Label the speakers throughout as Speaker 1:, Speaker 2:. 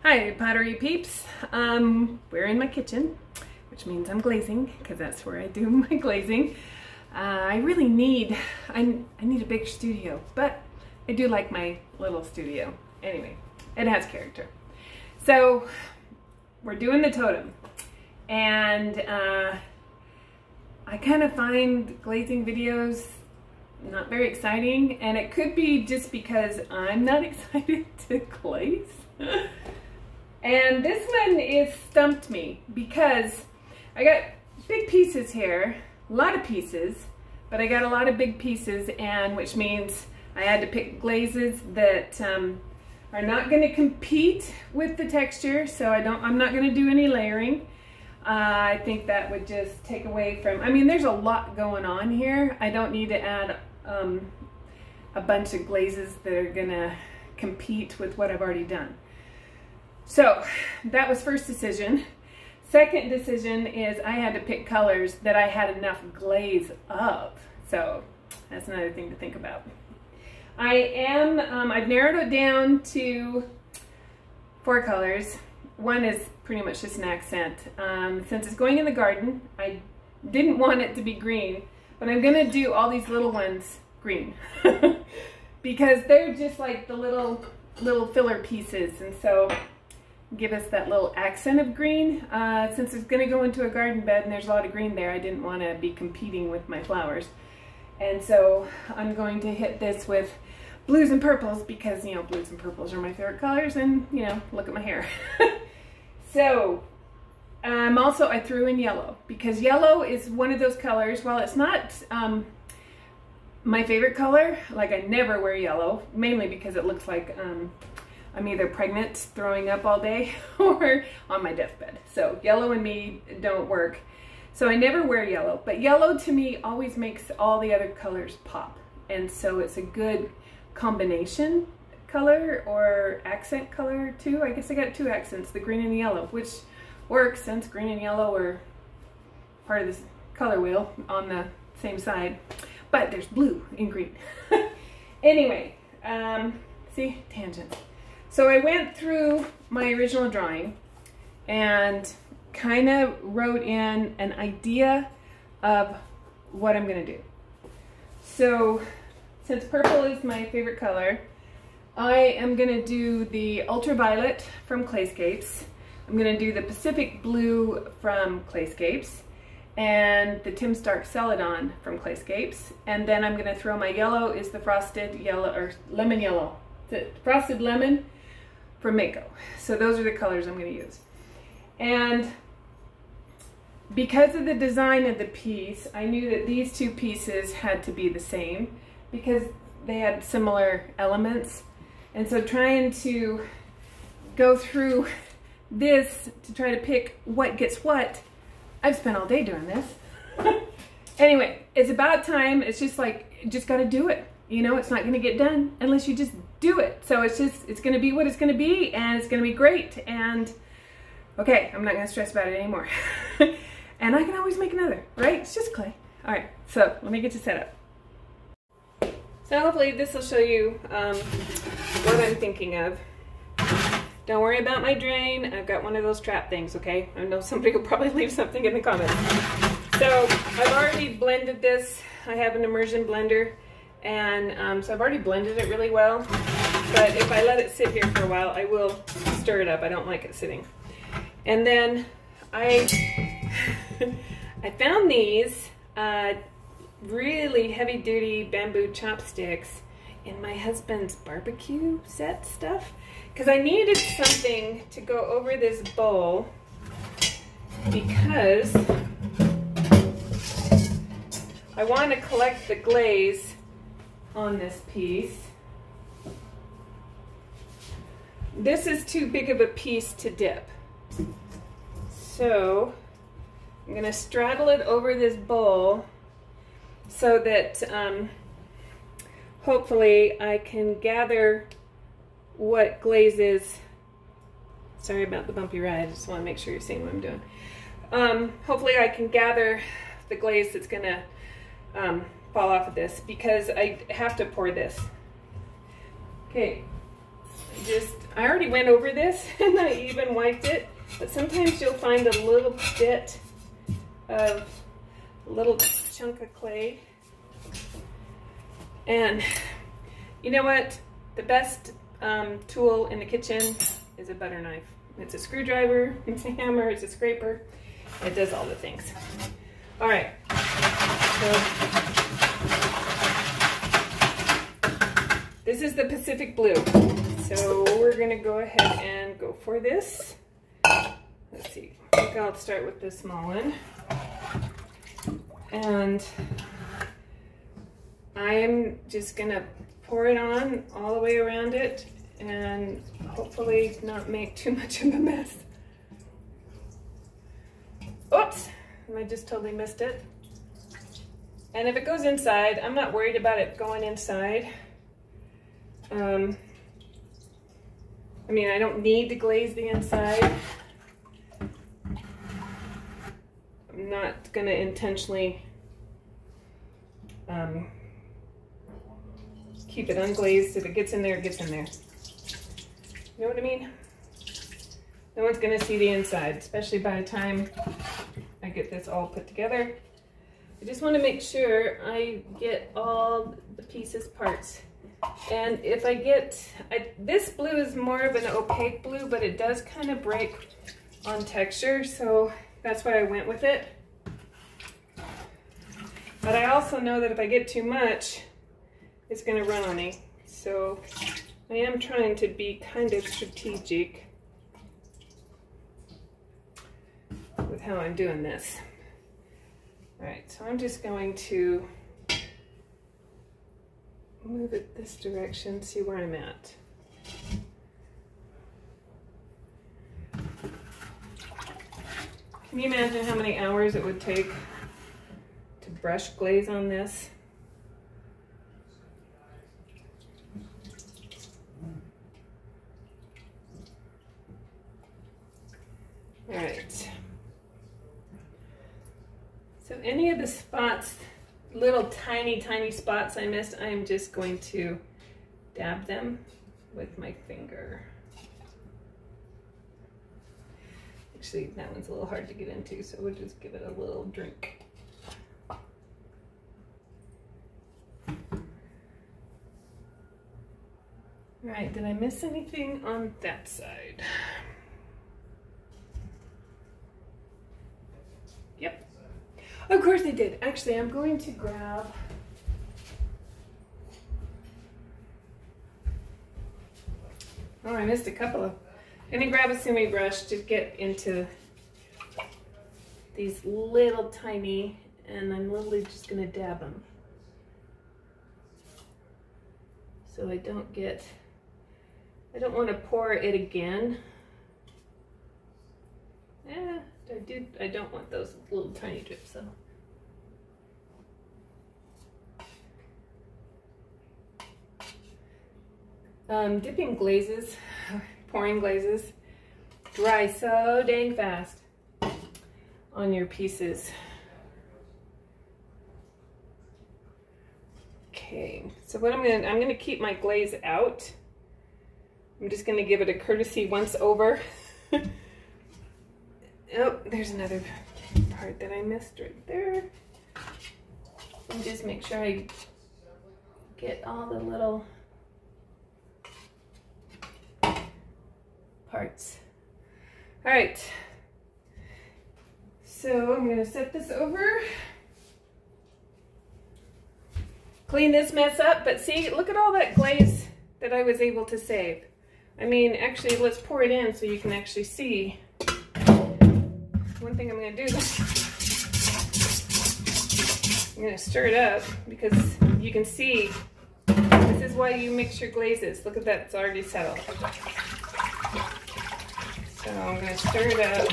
Speaker 1: Hi Pottery peeps. We're in my kitchen, which means I'm glazing because that's where I do my glazing. I really need, I need a bigger studio, but I do like my little studio. Anyway, it has character. So we're doing the totem, and I kind of find glazing videos not very exciting, and it could be just because I'm not excited to glaze. And this one is stumped me because I got big pieces here, a lot of pieces, but I got a lot of big pieces, and which means I had to pick glazes that are not going to compete with the texture, so I'm not going to do any layering. I think that would just take away from, I mean, there's a lot going on here. I don't need to add a bunch of glazes that are going to compete with what I've already done. So that was first decision. Second decision is I had to pick colors that I had enough glaze of. So that's another thing to think about. I've narrowed it down to 4 colors. One is pretty much just an accent. Since it's going in the garden, I didn't want it to be green, but I'm gonna do all these little ones green because they're just like the little filler pieces, and so give us that little accent of green. Since it's going to go into a garden bed and there's a lot of green there, I didn't want to be competing with my flowers. And so I'm going to hit this with blues and purples because, you know, blues and purples are my favorite colors, and, you know, look at my hair. So I threw in yellow because yellow is one of those colors. While it's not my favorite color, like I never wear yellow, mainly because it looks like I'm either pregnant, throwing up all day, or on my deathbed. So yellow and me don't work. So I never wear yellow, but yellow to me always makes all the other colors pop. And so it's a good combination color or accent color too. I guess I got 2 accents, the green and the yellow, which works since green and yellow are part of this color wheel on the same side. But there's blue in green. Anyway, see, tangents. So I went through my original drawing and kind of wrote in an idea of what I'm going to do. So since purple is my favorite color, I am going to do the Ultraviolet from Clayscapes. I'm going to do the Pacific Blue from Clayscapes and the Tim Stark Celadon from Clayscapes. And then I'm going to throw my yellow is the frosted yellow, or lemon yellow, the frosted lemon from Mayco. So those are the colors I'm going to use. And because of the design of the piece, I knew that these 2 pieces had to be the same because they had similar elements. And so trying to go through this to try to pick what gets what, I've spent all day doing this. Anyway, it's about time. It's just like, you just got to do it. You know, it's not going to get done unless you just do it. So it's going to be what it's going to be, and it's going to be great. And okay, I'm not going to stress about it anymore. And I can always make another, right? It's just clay. All right, so let me get you set up. So hopefully this will show you what I'm thinking of. Don't worry about my drain. I've got one of those trap things, okay? I know somebody will probably leave something in the comments. So I've already blended this. I have an immersion blender. And so I've already blended it really well, but if I let it sit here for a while, I will stir it up. I don't like it sitting. And then I found these really heavy-duty bamboo chopsticks in my husband's barbecue set stuff, because I needed something to go over this bowl because I want to collect the glaze on this piece. This is too big of a piece to dip. So I'm going to straddle it over this bowl so that hopefully I can gather what glazes. Sorry about the bumpy ride, I just want to make sure you're seeing what I'm doing. Hopefully I can gather the glaze that's going to fall off of this, because I have to pour this. Okay, I already went over this and I even wiped it, but sometimes you'll find a little bit of a little chunk of clay. And you know what? The best tool in the kitchen is a butter knife. It's a screwdriver, it's a hammer, it's a scraper. It does all the things. All right. So this is the Pacific Blue. So we're gonna go ahead and go for this. Let's see, I think I'll start with the small one. And I am just gonna pour it on all the way around it and hopefully not make too much of a mess. Oops, I just totally missed it. And if it goes inside, I'm not worried about it going inside. I mean, I don't need to glaze the inside. I'm not gonna intentionally keep it unglazed. If it gets in there, it gets in there. You know what I mean? No one's gonna see the inside, especially by the time I get this all put together. I just want to make sure I get all the pieces, parts. And if I get, this blue is more of an opaque blue, but it does kind of break on texture, so that's why I went with it. But I also know that if I get too much, it's going to run on me. So I am trying to be kind of strategic with how I'm doing this. All right, so I'm just going to move it this direction, see where I'm at. Can you imagine how many hours it would take to brush glaze on this? All right. So any of the spots, little tiny, tiny spots I missed, I'm just going to dab them with my finger. Actually, that one's a little hard to get into, so we'll just give it a little drink. All right, did I miss anything on that side? Yep. Of course I did. Actually, I'm going to grab I missed a couple of. I'm gonna grab a sumi brush to get into these little tiny, and I'm literally just gonna dab them. So I don't want to pour it again. Yeah, I don't want those little tiny drips though. Dipping glazes, pouring glazes, dry so dang fast on your pieces. Okay, so what I'm gonna keep my glaze out. I'm just gonna give it a courtesy once over. Oh, there's another part that I missed right there. And just make sure I get all the little parts. All right, so I'm gonna set this over, clean this mess up, but see, look at all that glaze that I was able to save. I mean, actually, let's pour it in so you can actually see. One thing I'm gonna do is I'm gonna stir it up because you can see, this is why you mix your glazes. Look at that, it's already settled. So I'm going to stir it up,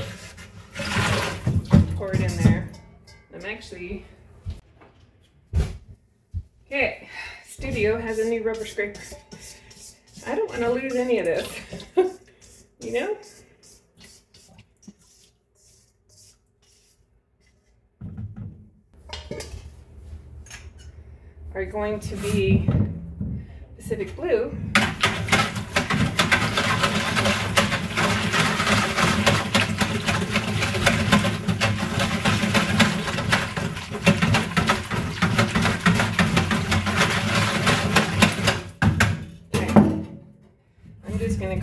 Speaker 1: pour it in there. I'm actually, okay, Studio has a new rubber scraper. I don't want to lose any of this, you know? Are going to be Pacific Blue.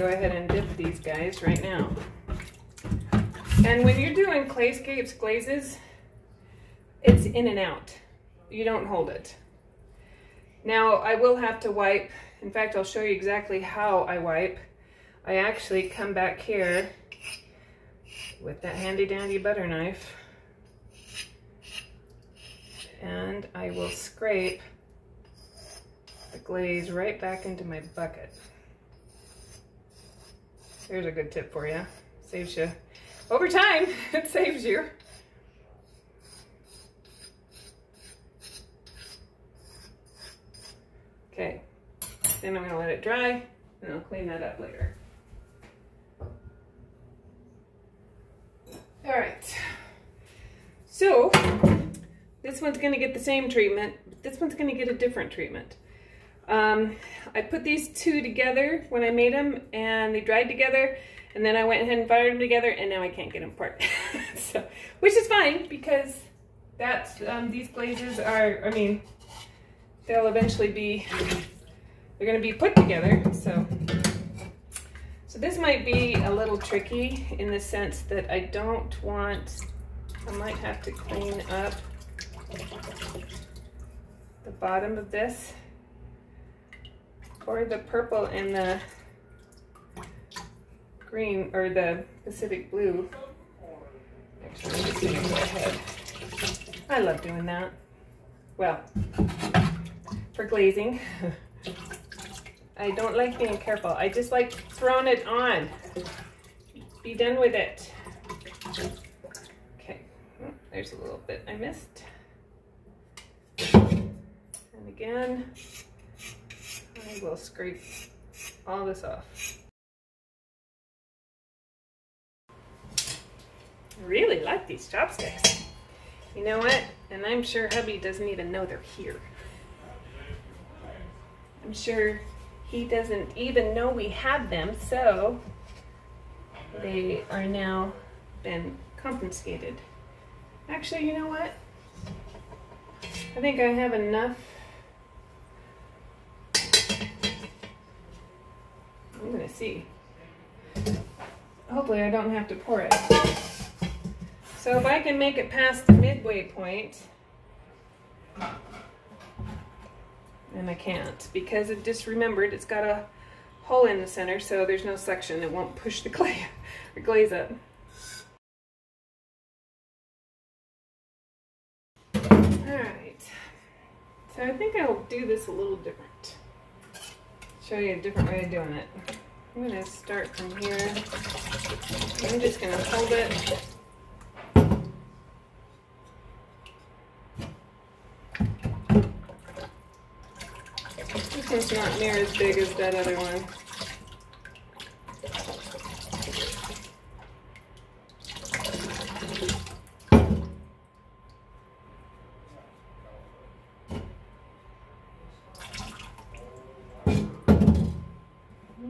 Speaker 1: ahead and dip these guys right now. And when you're doing Clayscapes glazes, it's in and out. You don't hold it. Now I will have to wipe. In fact, I'll show you exactly how I wipe. I actually come back here with that handy dandy butter knife and I will scrape the glaze right back into my bucket. There's a good tip for you. Saves you. Over time, it saves you. Okay, then I'm going to let it dry and I'll clean that up later. All right, so this one's going to get the same treatment, but this one's going to get a different treatment. I put these two together when I made them and they dried together, and then I went ahead and fired them together, and now I can't get them apart. So, which is fine because that's, these glazes are, I mean, they'll eventually be, they're going to be put together. So this might be a little tricky in the sense that I don't want, I might have to clean up the bottom of this, or the purple and the green, or the Pacific Blue. Actually, I'm just gonna go ahead. I love doing that. Well, for glazing. I don't like being careful. I just like throwing it on. Be done with it. Okay, oh, there's a little bit I missed. And again, I will scrape all this off. I really like these chopsticks. You know what? And I'm sure hubby doesn't even know they're here. I'm sure he doesn't even know we have them, so they are now been confiscated. Actually, you know what? I think I have enough. I'm gonna see. Hopefully I don't have to pour it. So if I can make it past the midway point, and I can't because it just remembered it's got a hole in the center, so there's no suction. It won't push the clay or glaze up. Alright, so I think I'll do this a little different. Show you a different way of doing it. I'm going to start from here. I'm just going to hold it. This one's not near as big as that other one.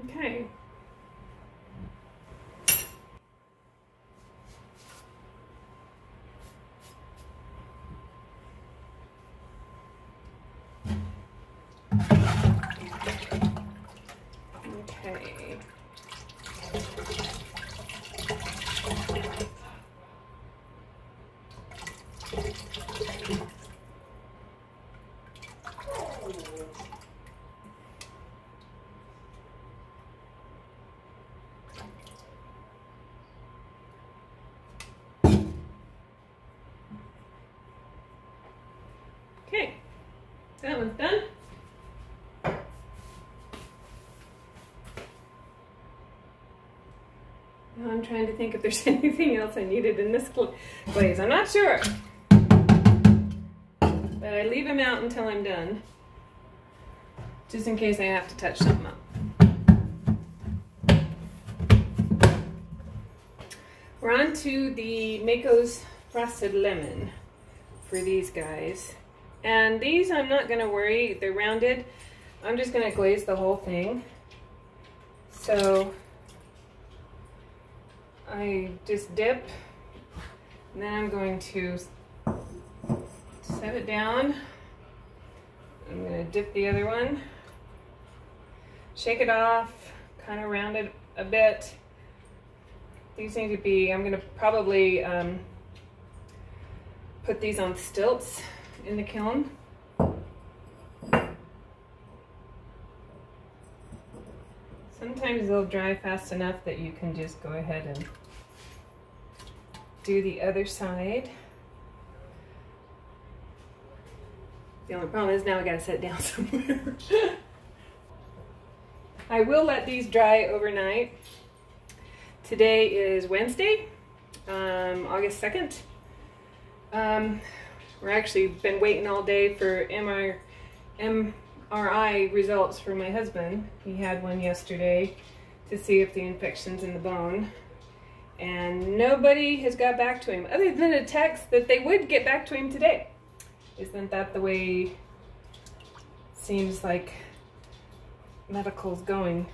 Speaker 1: Okay. Okay, that one's done. Now I'm trying to think if there's anything else I needed in this glaze. I'm not sure, but I leave them out until I'm done, just in case I have to touch something up. We're on to the Mayco's Frosted Lemon for these guys. And these I'm not going to worry, they're rounded. I'm just going to glaze the whole thing. So I just dip, and then I'm going to set it down. I'm going to dip the other one, shake it off, kind of round it a bit. These need to be, I'm gonna probably put these on stilts in the kiln. Sometimes they'll dry fast enough that you can just go ahead and do the other side. The only problem is now I gotta set it down somewhere. I will let these dry overnight. Today is Wednesday, August 2nd. We're actually been waiting all day for MRI results for my husband. He had one yesterday to see if the infection's in the bone. And nobody has got back to him other than a text that they would get back to him today. Isn't that the way it seems like medical's going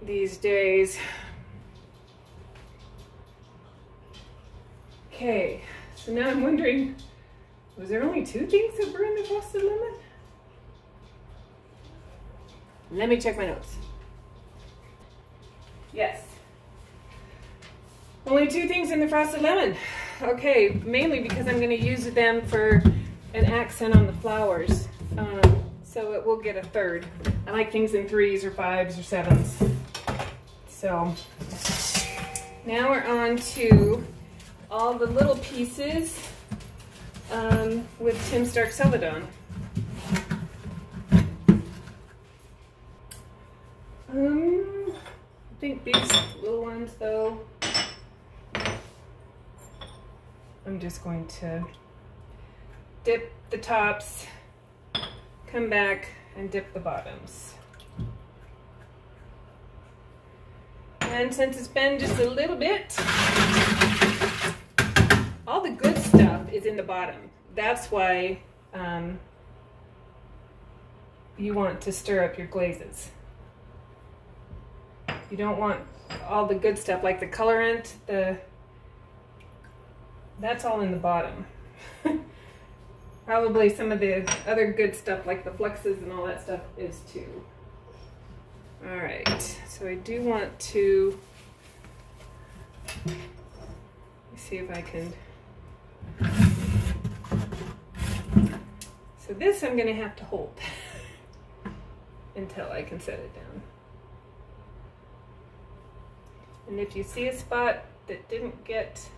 Speaker 1: these days? Okay, so now I'm wondering, was there only 2 things that were in the frosted lemon? Let me check my notes. Yes. Only 2 things in the frosted lemon. Okay, mainly because I'm going to use them for an accent on the flowers. So it will get a 3rd. I like things in 3s or 5s or 7s. So now we're on to all the little pieces with Tim Stark Celadon. I think these little ones though, I'm just going to dip the tops, come back and dip the bottoms. And since it's been just a little bit, all the good stuff is in the bottom. That's why you want to stir up your glazes. You don't want all the good stuff like the colorant, that's all in the bottom. Probably some of the other good stuff like the fluxes and all that stuff is too. All right, so I do want to, let me see if I can, so this I'm gonna have to hold until I can set it down. And if you see a spot that didn't get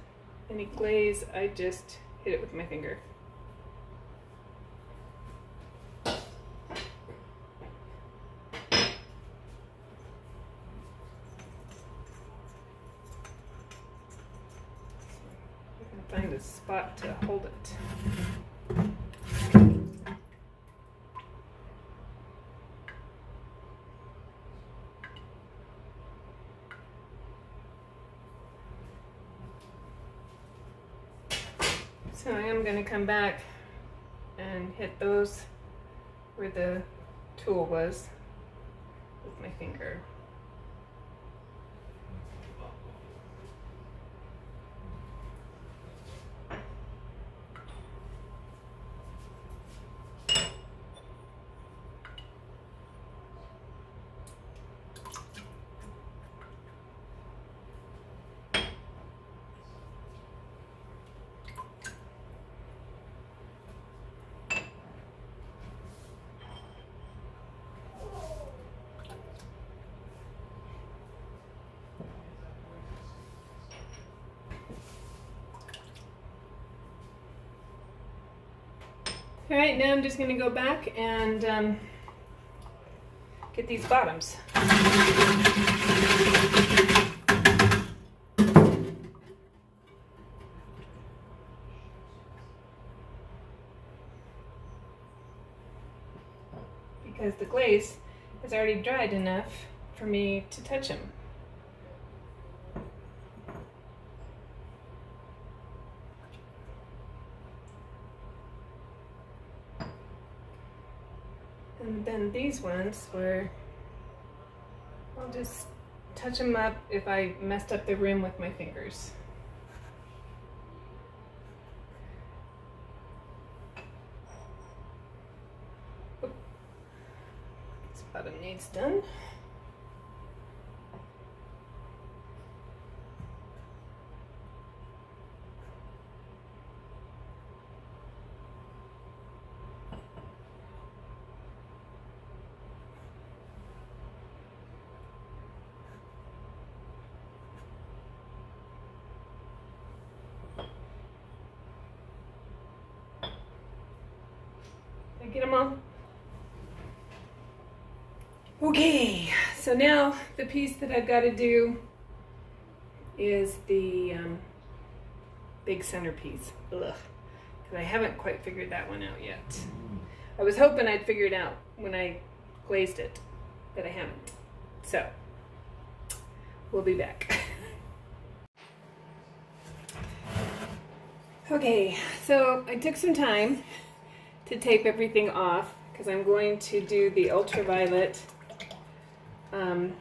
Speaker 1: any glaze, I just hit it with my finger. Find a spot to hold it. So I am going to come back and hit those where the tool was with my finger. All right, now I'm just going to go back and get these bottoms. Because the glaze is already dried enough for me to touch them. And then these ones where I'll just touch them up if I messed up the rim with my fingers. This bottom needs almost done. Did I get them all? Okay, so now the piece that I've got to do is the big centerpiece. Ugh, because I haven't quite figured that one out yet. I was hoping I'd figure it out when I glazed it, but I haven't. So, we'll be back. Okay, so I took some time to tape everything off because I'm going to do the ultraviolet. I'm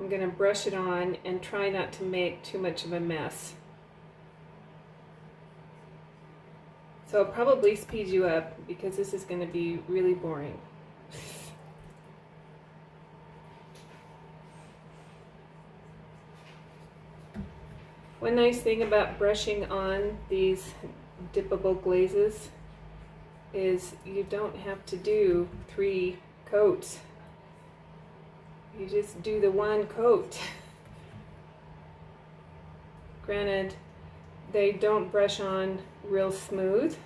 Speaker 1: going to brush it on and try not to make too much of a mess. So I'll probably speed you up because this is going to be really boring. One nice thing about brushing on these dippable glazes is you don't have to do 3 coats. You just do the 1 coat. Granted, they don't brush on real smooth,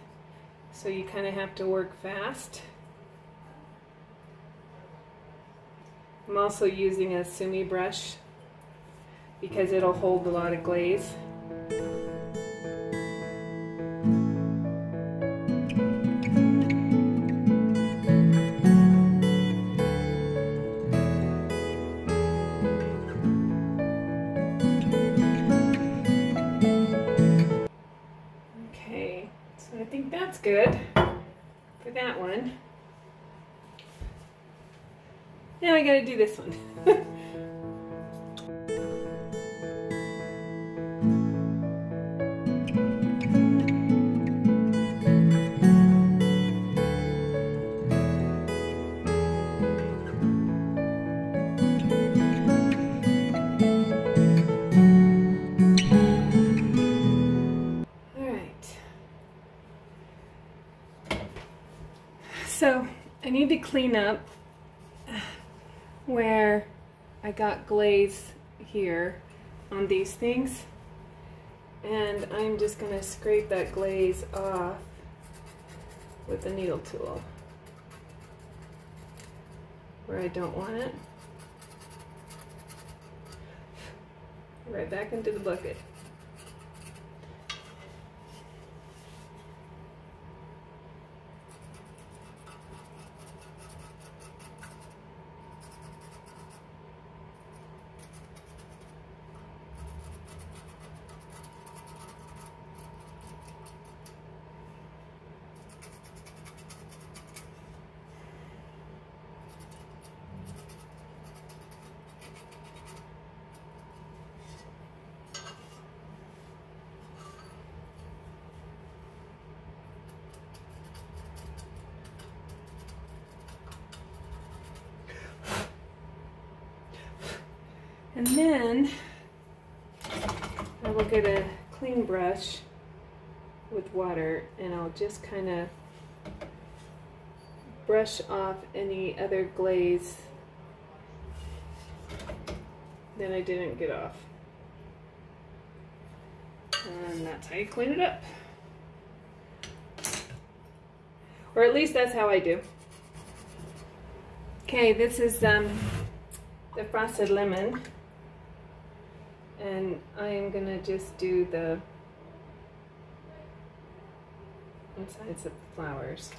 Speaker 1: so you kind of have to work fast. I'm also using a sumi brush because it'll hold a lot of glaze. Okay, so I think that's good for that one. Now I gotta do this one. So I need to clean up where I got glaze here on these things, and I'm just going to scrape that glaze off with the needle tool where I don't want it. Right back into the bucket. And then I will get a clean brush with water and I'll just kind of brush off any other glaze that I didn't get off. And that's how you clean it up. Or at least that's how I do. Okay, this is the frosted lemon. And I am going to just do the insides of the flowers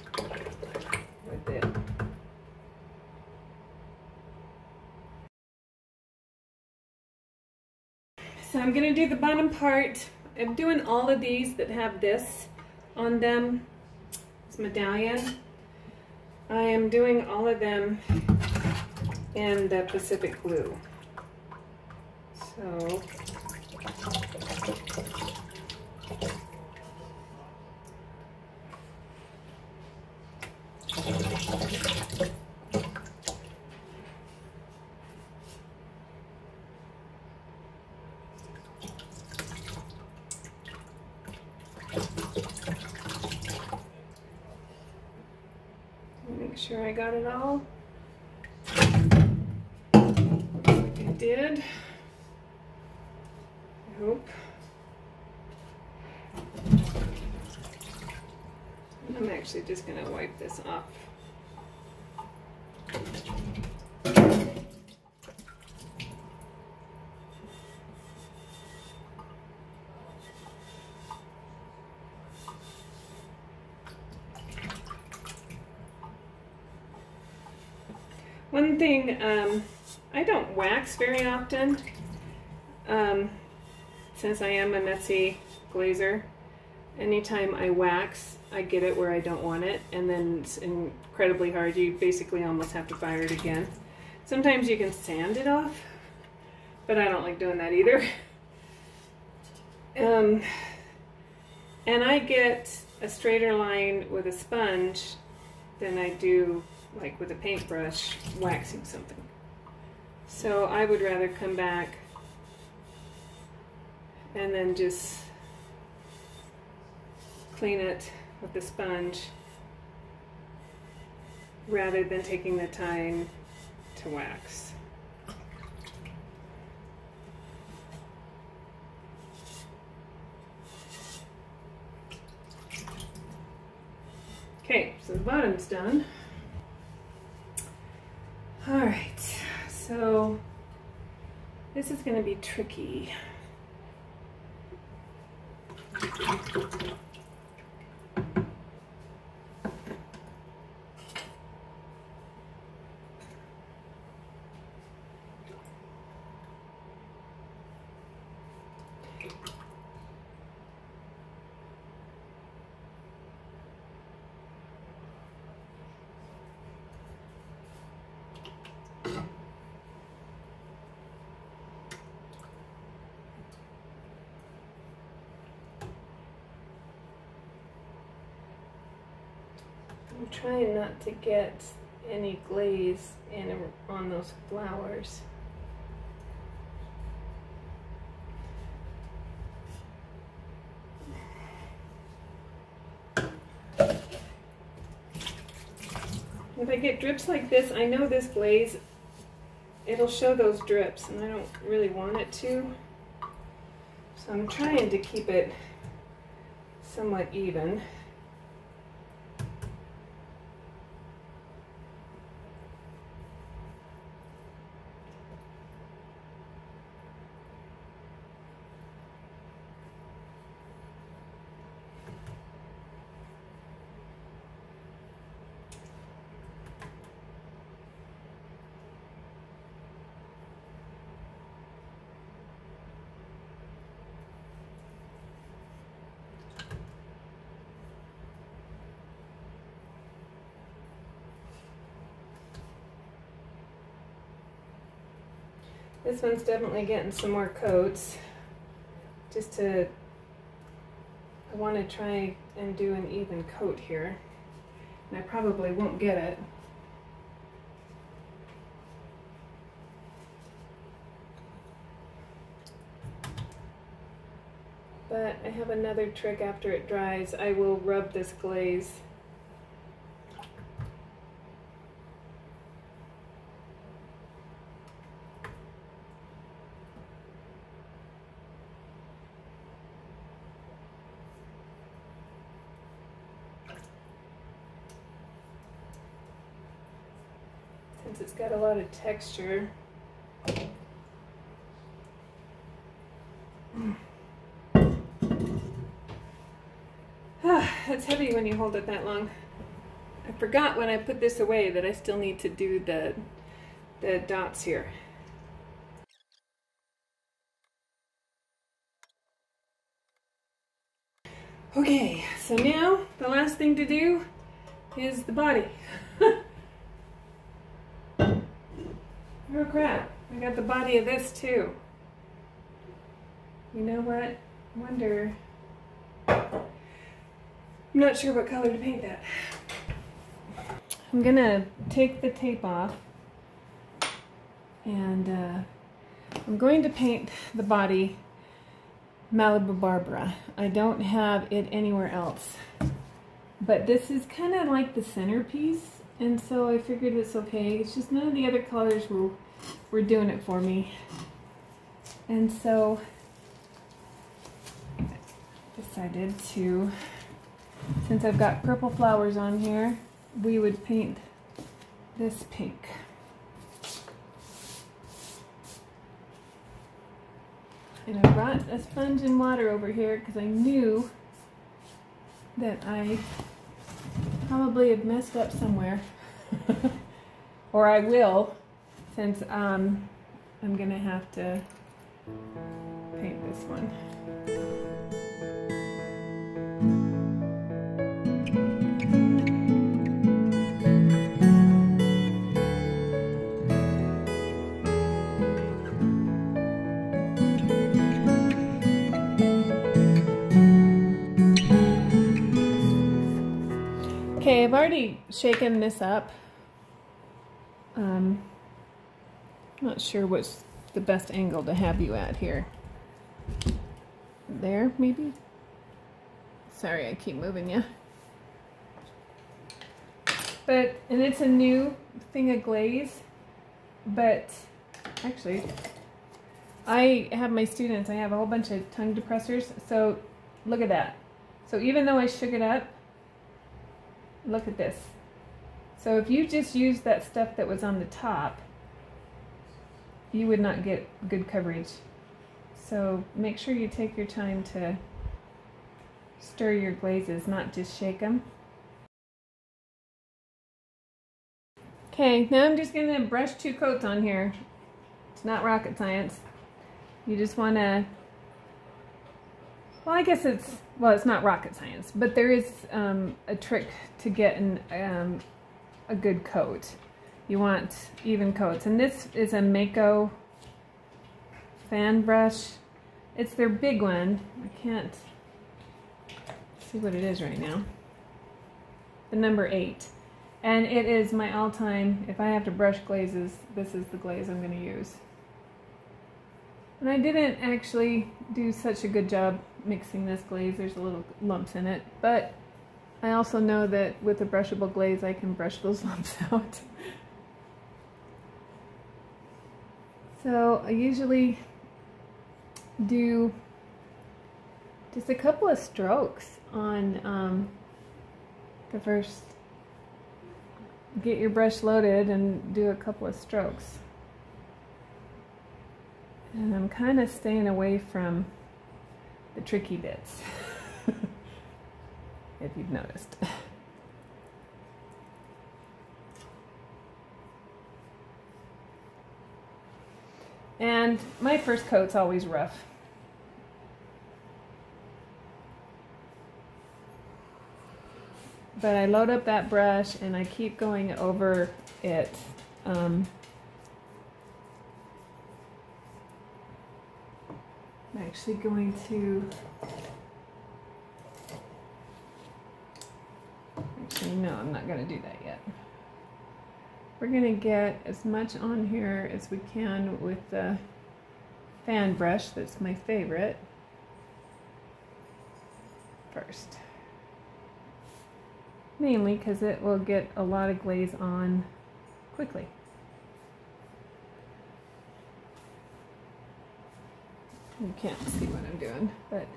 Speaker 1: with it. So I'm going to do the bottom part. I'm doing all of these that have this on them, this medallion. I am doing all of them in the Pacific Blue. So sure I got it all. Looks like I did. I hope. I'm actually just going to wipe this off. One thing, I don't wax very often, since I am a messy glazer. Anytime I wax, I get it where I don't want it, and then it's incredibly hard. You basically almost have to fire it again. Sometimes you can sand it off, but I don't like doing that either. And I get a straighter line with a sponge than I do like with a paintbrush waxing something. So I would rather come back and then just clean it with the sponge rather than taking the time to wax. Okay, so the bottom's done. All right, so this is going to be tricky. I'm trying not to get any glaze on those flowers. If I get drips like this, I know this glaze, it'll show those drips, and I don't really want it to. So I'm trying to keep it somewhat even. This one's definitely getting some more coats. I want to try and do an even coat here. And I probably won't get it. But I have another trick after it dries. I will rub this glaze. Since it's got a lot of texture. It's heavy when you hold it that long. I forgot when I put this away that I still need to do the dots here. Okay, so now the last thing to do is the body. Oh crap, I got the body of this too. You know what? I wonder, I'm not sure what color to paint that. I'm gonna take the tape off and I'm going to paint the body Malibu Barbara. I don't have it anywhere else. But this is kind of like the centerpiece and so I figured it's okay. It's just none of the other colors were doing it for me. And so I decided to, since I've got purple flowers on here, we would paint this pink. And I brought a sponge and water over here because I knew that I probably had messed up somewhere. Or I will, since I'm gonna have to paint this one. Okay, I've already shaken this up. I'm not sure what's the best angle to have you at here. There, maybe? Sorry, I keep moving you. And it's a new thing of glaze, but actually, I have my students, I have a whole bunch of tongue depressors, so look at that. So even though I shook it up, look at this. So if you just use that stuff that was on the top, you would not get good coverage. So make sure you take your time to stir your glazes, not just shake them. Okay, now I'm just going to brush 2 coats on here. It's not rocket science. You just want to, well, I guess it's not rocket science, but there is a trick to getting a good coat. You want even coats. And this is a Mayco fan brush. It's their big one. I can't see what it is right now. The number 8. And it is my all-time, if I have to brush glazes, this is the glaze I'm going to use. And I didn't actually do such a good job mixing this glaze. There's a little lumps in it, but I also know that with a brushable glaze I can brush those lumps out. So I usually do just a couple of strokes on the first. Get your brush loaded and do a couple of strokes. And I'm kind of staying away from the tricky bits, if you've noticed. And my first coat's always rough. But I load up that brush and I keep going over it. I'm actually going to, actually no, I'm not going to do that yet. We're going to get as much on here as we can with the fan brush, that's my favorite, first. Mainly because it will get a lot of glaze on quickly. You can't see what I'm doing, but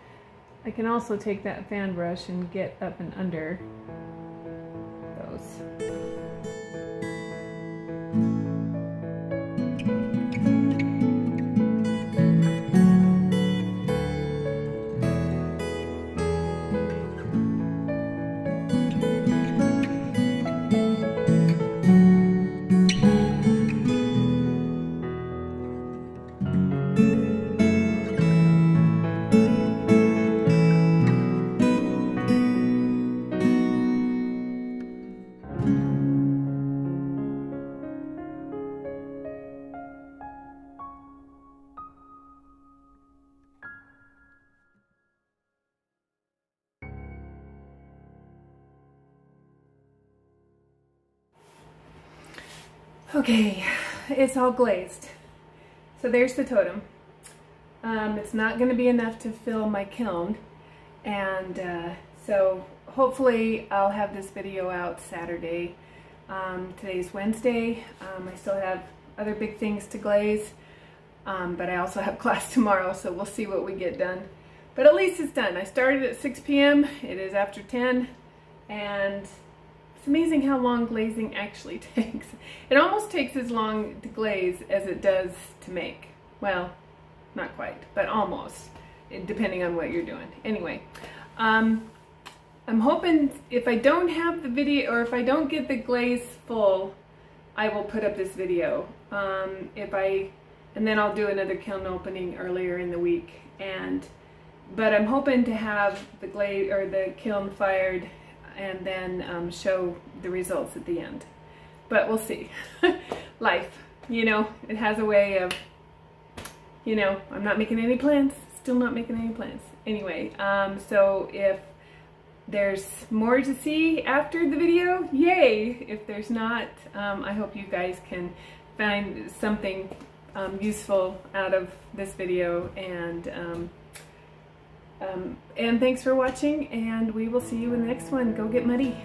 Speaker 1: I can also take that fan brush and get up and under those. Okay, it's all glazed. So there's the totem. It's not going to be enough to fill my kiln, and so hopefully I'll have this video out Saturday. Today's Wednesday. I still have other big things to glaze, but I also have class tomorrow, so we'll see what we get done. But at least it's done. I started at 6 p.m. It is after 10, and it's amazing how long glazing actually takes. It almost takes as long to glaze as it does to make. Well, not quite, but almost, depending on what you're doing. Anyway, I'm hoping if I don't have the video, or if I don't get the glaze full, I will put up this video. And then I'll do another kiln opening earlier in the week. But I'm hoping to have the glaze or the kiln fired and then show the results at the end. But we'll see. Life, you know, it has a way of, you know, I'm not making any plans, still not making any plans. Anyway, so if there's more to see after the video, yay! If there's not, I hope you guys can find something useful out of this video, and thanks for watching, and we will see you in the next one. Go get muddy.